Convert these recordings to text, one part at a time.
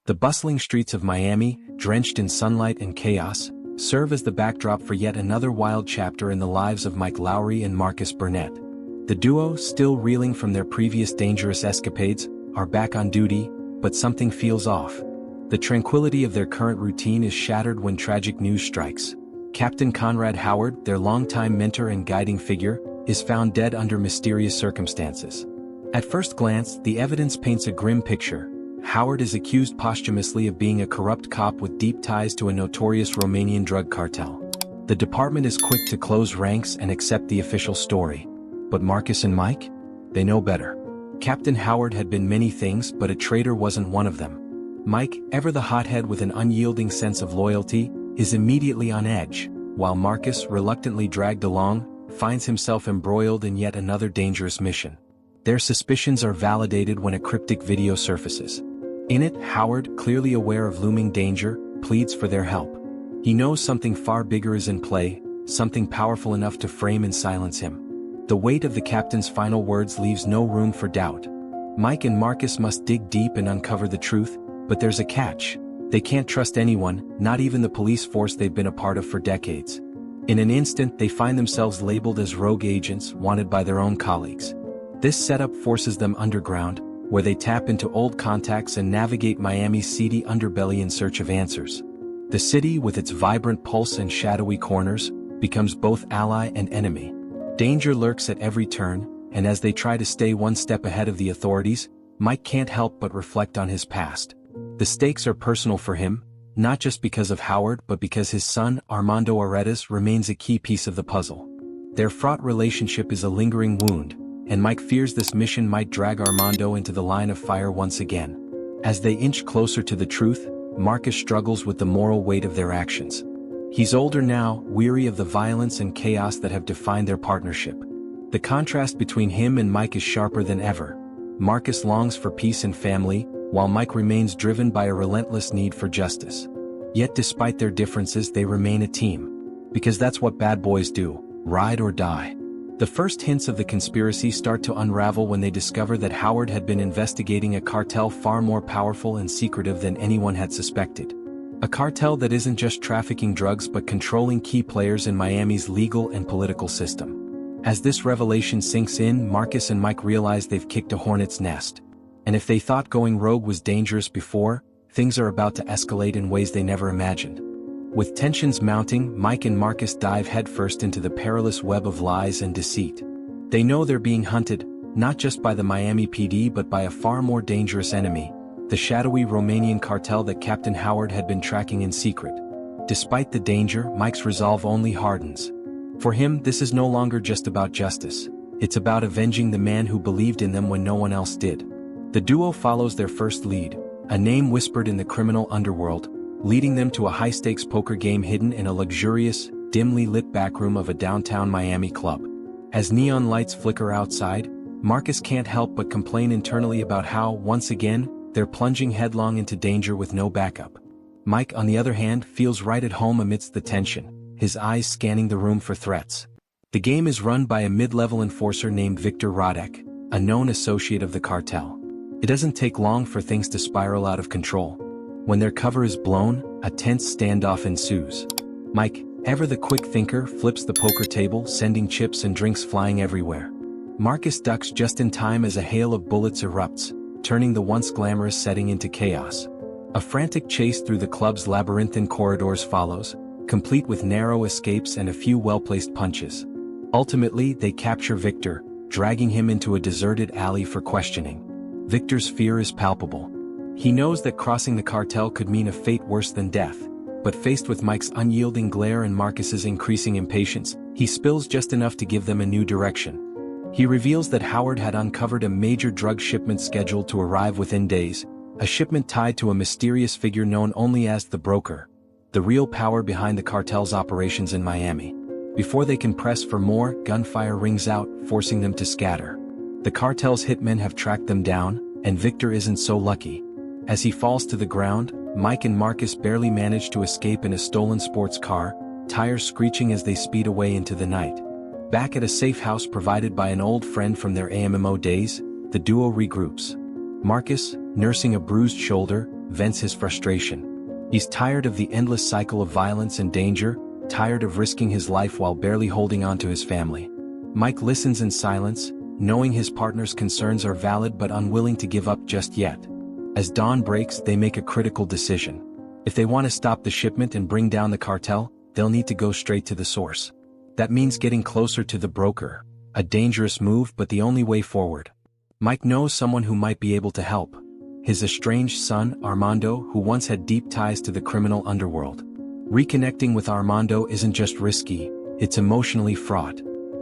The bustling streets of Miami, drenched in sunlight and chaos, serve as the backdrop for yet another wild chapter in the lives of Mike Lowrey and Marcus Burnett. The duo, still reeling from their previous dangerous escapades, are back on duty, but something feels off. The tranquility of their current routine is shattered when tragic news strikes. Captain Conrad Howard, their longtime mentor and guiding figure, is found dead under mysterious circumstances. At first glance, the evidence paints a grim picture. Howard is accused posthumously of being a corrupt cop with deep ties to a notorious Romanian drug cartel. The department is quick to close ranks and accept the official story. But Marcus and Mike? They know better. Captain Howard had been many things, but a traitor wasn't one of them. Mike, ever the hothead with an unyielding sense of loyalty, is immediately on edge, while Marcus, reluctantly dragged along, finds himself embroiled in yet another dangerous mission. Their suspicions are validated when a cryptic video surfaces. In it, Howard, clearly aware of looming danger, pleads for their help. He knows something far bigger is in play, something powerful enough to frame and silence him. The weight of the captain's final words leaves no room for doubt. Mike and Marcus must dig deep and uncover the truth, but there's a catch. They can't trust anyone, not even the police force they've been a part of for decades. In an instant, they find themselves labeled as rogue agents wanted by their own colleagues. This setup forces them underground, where they tap into old contacts and navigate Miami's seedy underbelly in search of answers. The city, with its vibrant pulse and shadowy corners, becomes both ally and enemy. Danger lurks at every turn, and as they try to stay one step ahead of the authorities, Mike can't help but reflect on his past. The stakes are personal for him, not just because of Howard but because his son, Armando Aretas, remains a key piece of the puzzle. Their fraught relationship is a lingering wound, and Mike fears this mission might drag Armando into the line of fire once again. As they inch closer to the truth, Marcus struggles with the moral weight of their actions. He's older now, weary of the violence and chaos that have defined their partnership. The contrast between him and Mike is sharper than ever. Marcus longs for peace and family, while Mike remains driven by a relentless need for justice. Yet despite their differences, they remain a team. Because that's what bad boys do, ride or die. The first hints of the conspiracy start to unravel when they discover that Howard had been investigating a cartel far more powerful and secretive than anyone had suspected. A cartel that isn't just trafficking drugs but controlling key players in Miami's legal and political system. As this revelation sinks in, Marcus and Mike realize they've kicked a hornet's nest. And if they thought going rogue was dangerous before, things are about to escalate in ways they never imagined. With tensions mounting, Mike and Marcus dive headfirst into the perilous web of lies and deceit. They know they're being hunted, not just by the Miami PD but by a far more dangerous enemy, the shadowy Romanian cartel that Captain Howard had been tracking in secret. Despite the danger, Mike's resolve only hardens. For him, this is no longer just about justice. It's about avenging the man who believed in them when no one else did. The duo follows their first lead, a name whispered in the criminal underworld, leading them to a high-stakes poker game hidden in a luxurious, dimly lit backroom of a downtown Miami club. As neon lights flicker outside, Marcus can't help but complain internally about how, once again, they're plunging headlong into danger with no backup. Mike, on the other hand, feels right at home amidst the tension, his eyes scanning the room for threats. The game is run by a mid-level enforcer named Victor Radek, a known associate of the cartel. It doesn't take long for things to spiral out of control. When their cover is blown, a tense standoff ensues. Mike, ever the quick thinker, flips the poker table, sending chips and drinks flying everywhere. Marcus ducks just in time as a hail of bullets erupts, turning the once glamorous setting into chaos. A frantic chase through the club's labyrinthine corridors follows, complete with narrow escapes and a few well-placed punches. Ultimately, they capture Victor, dragging him into a deserted alley for questioning. Victor's fear is palpable. He knows that crossing the cartel could mean a fate worse than death, but faced with Mike's unyielding glare and Marcus's increasing impatience, he spills just enough to give them a new direction. He reveals that Howard had uncovered a major drug shipment scheduled to arrive within days, a shipment tied to a mysterious figure known only as the Broker, the real power behind the cartel's operations in Miami. Before they can press for more, gunfire rings out, forcing them to scatter. The cartel's hitmen have tracked them down, and Victor isn't so lucky. As he falls to the ground, Mike and Marcus barely manage to escape in a stolen sports car, tires screeching as they speed away into the night. Back at a safe house provided by an old friend from their AMMO days, the duo regroups. Marcus, nursing a bruised shoulder, vents his frustration. He's tired of the endless cycle of violence and danger, tired of risking his life while barely holding on to his family. Mike listens in silence, knowing his partner's concerns are valid but unwilling to give up just yet. As dawn breaks, they make a critical decision. If they want to stop the shipment and bring down the cartel, they'll need to go straight to the source. That means getting closer to the broker, a dangerous move but the only way forward. Mike knows someone who might be able to help. His estranged son, Armando, who once had deep ties to the criminal underworld. Reconnecting with Armando isn't just risky, it's emotionally fraught.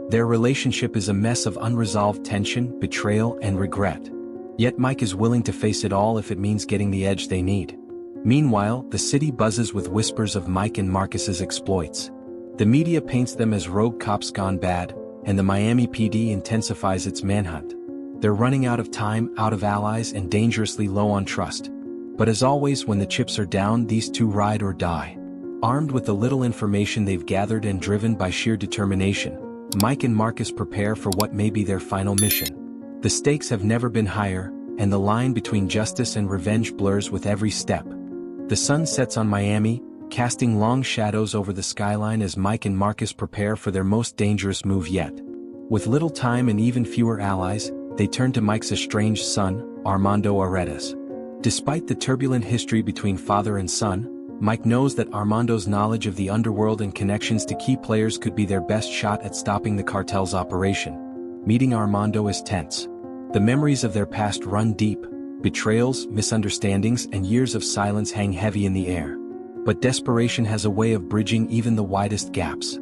Their relationship is a mess of unresolved tension, betrayal, and regret. Yet Mike is willing to face it all if it means getting the edge they need. Meanwhile, the city buzzes with whispers of Mike and Marcus's exploits. The media paints them as rogue cops gone bad, and the Miami PD intensifies its manhunt. They're running out of time, out of allies, and dangerously low on trust. But as always, when the chips are down, these two ride or die. Armed with the little information they've gathered and driven by sheer determination, Mike and Marcus prepare for what may be their final mission. The stakes have never been higher, and the line between justice and revenge blurs with every step. The sun sets on Miami, casting long shadows over the skyline as Mike and Marcus prepare for their most dangerous move yet. With little time and even fewer allies, they turn to Mike's estranged son, Armando Aretas. Despite the turbulent history between father and son, Mike knows that Armando's knowledge of the underworld and connections to key players could be their best shot at stopping the cartel's operation. Meeting Armando is tense. The memories of their past run deep. Betrayals, misunderstandings, and years of silence hang heavy in the air. But desperation has a way of bridging even the widest gaps.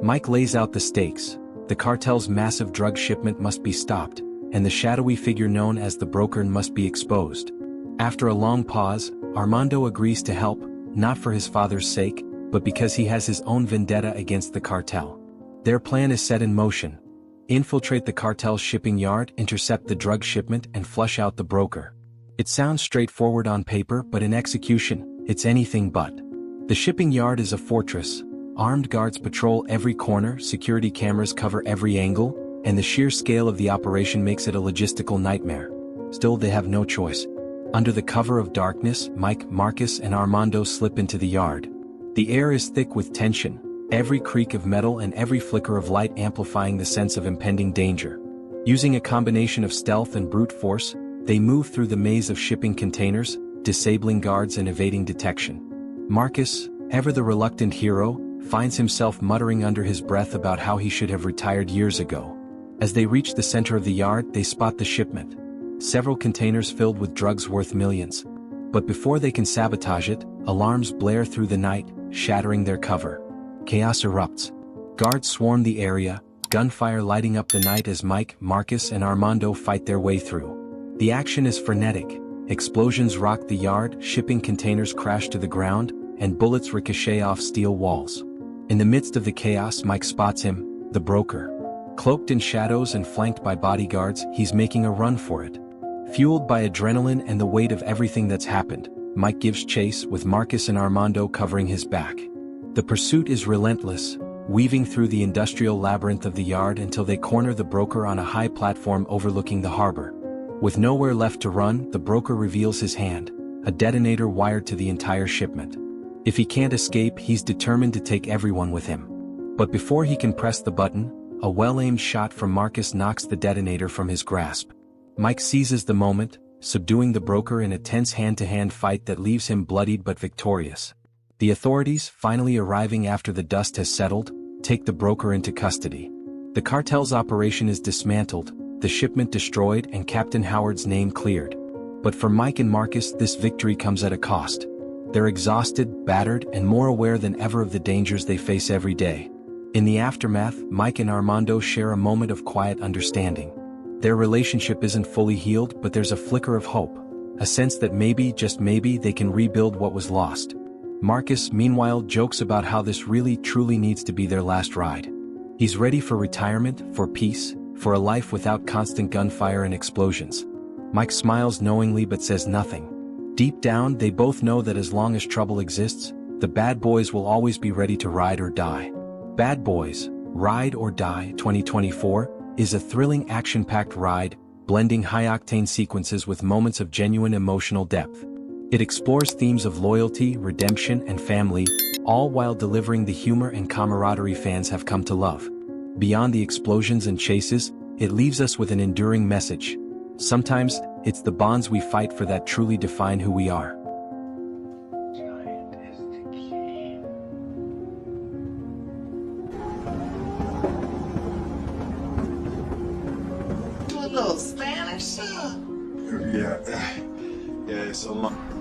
Mike lays out the stakes. The cartel's massive drug shipment must be stopped, and the shadowy figure known as the broker must be exposed. After a long pause, Armando agrees to help, not for his father's sake, but because he has his own vendetta against the cartel. Their plan is set in motion. Infiltrate the cartel's shipping yard, intercept the drug shipment, and flush out the broker. It sounds straightforward on paper, but in execution, it's anything but. The shipping yard is a fortress. Armed guards patrol every corner, security cameras cover every angle, and the sheer scale of the operation makes it a logistical nightmare. Still, they have no choice. Under the cover of darkness, Mike, Marcus, and Armando slip into the yard. The air is thick with tension, every creak of metal and every flicker of light amplifying the sense of impending danger. Using a combination of stealth and brute force, they move through the maze of shipping containers, disabling guards and evading detection. Marcus, ever the reluctant hero, finds himself muttering under his breath about how he should have retired years ago. As they reach the center of the yard, they spot the shipment. Several containers filled with drugs worth millions. But before they can sabotage it, alarms blare through the night, shattering their cover. Chaos erupts. Guards swarm the area, gunfire lighting up the night as Mike, Marcus, and Armando fight their way through. The action is frenetic. Explosions rock the yard, shipping containers crash to the ground, and bullets ricochet off steel walls. In the midst of the chaos, Mike spots him, the broker. Cloaked in shadows and flanked by bodyguards, he's making a run for it. Fueled by adrenaline and the weight of everything that's happened, Mike gives chase, with Marcus and Armando covering his back. The pursuit is relentless, weaving through the industrial labyrinth of the yard until they corner the broker on a high platform overlooking the harbor. With nowhere left to run, the broker reveals his hand, a detonator wired to the entire shipment. If he can't escape, he's determined to take everyone with him. But before he can press the button, a well-aimed shot from Marcus knocks the detonator from his grasp. Mike seizes the moment, subduing the broker in a tense hand-to-hand fight that leaves him bloodied but victorious. The authorities, finally arriving after the dust has settled, take the broker into custody. The cartel's operation is dismantled, the shipment destroyed, and Captain Howard's name cleared. But for Mike and Marcus, this victory comes at a cost. They're exhausted, battered, and more aware than ever of the dangers they face every day. In the aftermath, Mike and Armando share a moment of quiet understanding. Their relationship isn't fully healed, but there's a flicker of hope, a sense that maybe, just maybe, they can rebuild what was lost. Marcus, meanwhile, jokes about how this really truly needs to be their last ride. He's ready for retirement, for peace, for a life without constant gunfire and explosions. Mike smiles knowingly but says nothing. Deep down, they both know that as long as trouble exists, the bad boys will always be ready to ride or die. Bad Boys, Ride or Die 2024 is a thrilling action-packed ride, blending high-octane sequences with moments of genuine emotional depth. It explores themes of loyalty, redemption, and family, all while delivering the humor and camaraderie fans have come to love. Beyond the explosions and chases, it leaves us with an enduring message. Sometimes, it's the bonds we fight for that truly define who we are. Giant is the key. Do a little Spanish, sir? Yeah, it's a long.